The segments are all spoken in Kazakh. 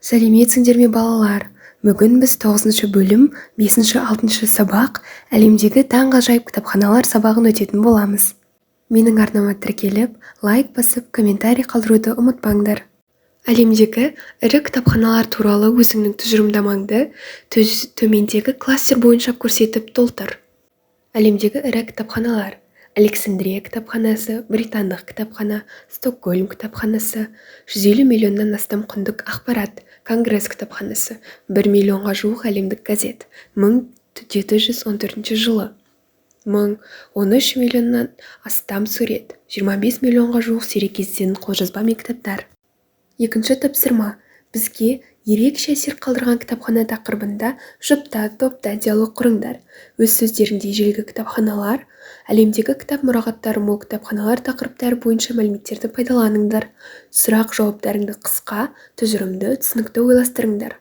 Сәлеметсіңдер ме балалар? Бүгін біз 9-шы бөлім 5-6 сабақ әлемдегі таңғажайып кітапханалар сабағын өтетін боламыз. Менің арнама тіркеліп, лайк басып, комментарий қалдыруды ұмытпаңдар. Әлемдегі ірі кітапханалар туралы өзіңнің тұжырымдамаңды төмендегі кластер бойынша көрсетіп толтыр. Әлемдегі ірі кітапханалар: Александрия кітапханасы, Британдық кітапхана, Стокгольм кітапханасы, 150 миллионнан астам құндық ақпарат, Конгресс кітапханасы, 1 миллионға жуық әлемдік газет, 1714 жылы, 13 миллионнан астам сурет, 25 миллионға жуық сирек кездесетін қолжазба мен кітаптар. Екінші тапсырма: бізге ерекше әсер қалдырған кітапхана тақырыбында жұпта, топта диалог құрыңдар. Өз сөздерінде ежелгі кітапханалар, әлемдегі кітап мұрағаттары мол кітапханалар тақырыптары бойынша мәліметтерді пайдаланыңдар. Сұрақ-жауаптарыңды қысқа, тұжырымды, түсінікті ойластырыңдар.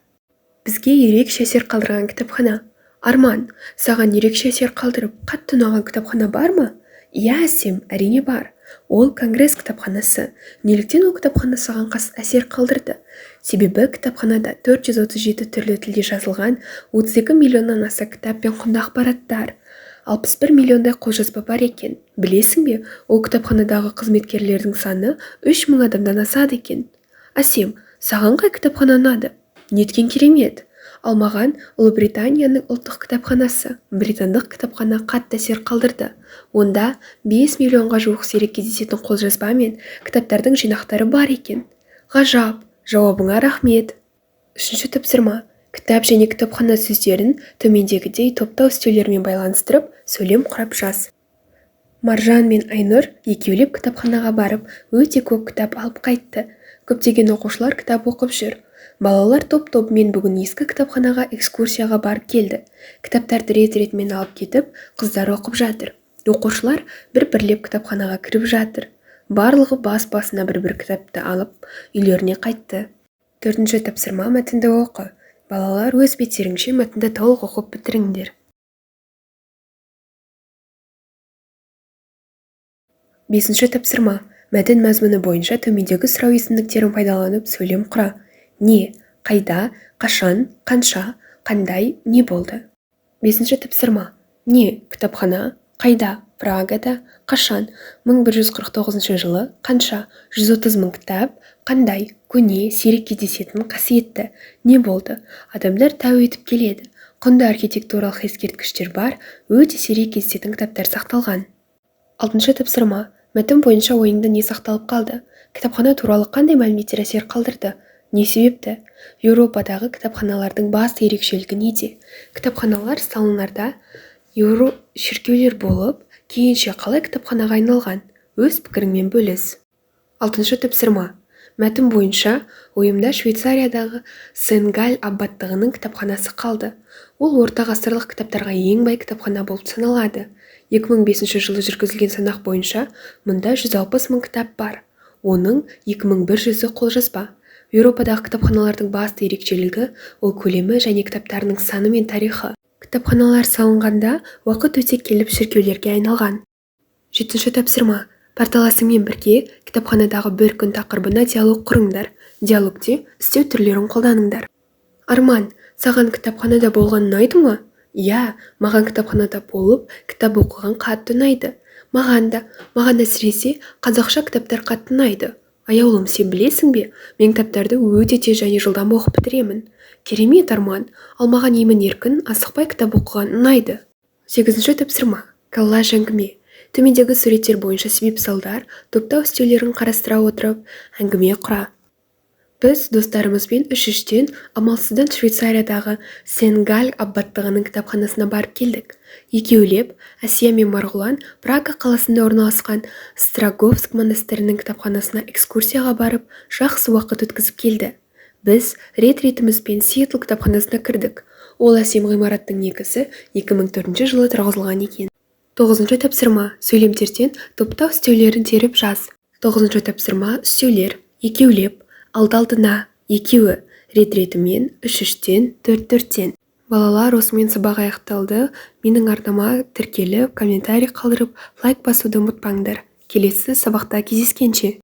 Бізге ерекше әсер қалдырған кітапхана. Арман, саған ерекше әсер қалдырып, қатты ұнаған кітапхана бар ма? Иә, Әсем, әрине бар. Ол Конгресс кітапханасы. Неліктен ол кітапхана саған әсер қалдырды? Себебі кітапханада 437 түрлі тілде жазылған 32 миллионнан аса кітап пен құнды ақпараттар, 61 миллиондай қолжазба бар екен. Білесің бе, ол кітапханадағы қызметкерлердің саны 3000 адамнан асады екен. Әсем, саған қай кітапхана ұнады? Неткен керемет! Ал маған Ұлыбританияның ұлттық кітапханасы, британдық кітапхана қатты әсер қалдырды. Онда 5 миллионға жуық сирек кездесетін қолжазба мен кітаптардың жинақтары бар екен. Ғажап! Жауабыңа рахмет. Үшінші тапсырма: кітап және кітапхана сөздерін төмендегідей топтау үстеулермен байланыстырып, сөйлем құрап жаз. Маржан мен Айнұр екеулеп кітапханаға барып, өте көп кітап алып қайтты. Көптеген оқушылар кітап оқып жүр. Балалар топ-тобымен бүгін ескі кітапханаға экскурсияға барып келді. Кітаптарды рет-ретімен алып кетіп, қыздар оқып жатыр. Оқушылар бір-бірлеп кітапханаға кіріп жатыр. Барлығы бас-басына бір-бір кітапты алып, үйлеріне қайтты. Төртінші тапсырма: мәтінді оқы. Балалар өз беттеріңше мәтінді толық оқып бітіріңдер. Бесінші тапсырма: мәтін мазмұны бойынша төмендегі сұрау есімдіктерін пайдаланып сөйлем құра. Не, қайда, қашан, қанша, қандай, не болды? Бесінші тапсырма: не, кітапхана, қайда, Прагада, қашан, 1149 жылы, қанша, 130 000 кітап, қандай, көне, сирек кездесетін, қасиетті, не болды? Адамдар тәу етіп келеді. Құнды архитектуралық ескерткіштер бар, өте сирек кездесетін кітаптар сақталған. Алтыншы тапсырма: мәтін бойынша ойыңда не сақталып қалды? Кітапхана туралы қандай мәліметтер әсер қалдырды? Не себепті? Еуропадағы кітапханалардың басты ерекшелігі неде? Кітапханалар салынарда шіркеулер болып, кейінше қалай кітапханаға айналған? Өз пікіріңмен бөліс. Алтыншы тапсырма: мәтін бойынша ойымда Швейцариядағы Сен-Галь аббаттығының кітапханасы қалды. Ол орта ғасырлық кітаптарға ең бай кітапхана болып саналады. 2005 жылы жүргізілген санақ бойынша мұнда 160 000 кітап бар. Оның 2100-і қолжазба. Еуропадағы кітапханалардың басты ерекшелігі ол көлемі және кітаптарының саны мен тарихы. Кітапханалар салынғанда уақыт өте келіп шіркеулерге айналған. Жетінші тапсырма: парталасыңмен бірге кітапханадағы бір күн тақырыбына диалог құрыңдар. Диалогте істеу түрлерін қолданыңдар. Арман, саған кітапханада болған ұнайды ма? Иә, маған кітапханада болып, кітап оқыған қатты ұнайды. Маған әсіресе қазақша кітаптар қатты ұнайды. Аяулым, сен білесің бе, мен кітаптарды өте тез және жылдам оқып бітіремін. Керемет, Арман, ал маған емін-еркін, асықпай кітап оқыған ұнайды. Сегізінші тапсырма: коллаж әңгіме. Төмендегі суреттер бойынша себеп-салдар, топтау үстеулерін қарастыра отырып, әңгіме құра. Біз достарымызбен үш-үштен амалсыздан Швейцариядағы Сен-Галь аббаттығының кітапханасына барып келдік. Екеулеп Әсия мен Марғұлан Прага қаласында орналасқан Строговск монастырының кітапханасына экскурсияға барып, жақсы уақыт өткізіп келді. Біз рет-ретімізбен Сиэтл кітапханасына кірдік. Ол әсем ғимараттың негізі 2004 жылы тұрғызылған екен. Тоғызыншы тапсырма: сөйлемдерден топтау үстеулерін теріп жаз. Тоғызыншы тапсырма: үстеулер: екеулеп, алды-алдына, екеуі, рет-ретімен, үш-үштен, төрт-төрттен. Балалар, осымен сабақ аяқталды. Менің арнама тіркеліп, комментарий қалдырып, лайк басуды ұмытпаңдар. Келесі сабақта кездескенше.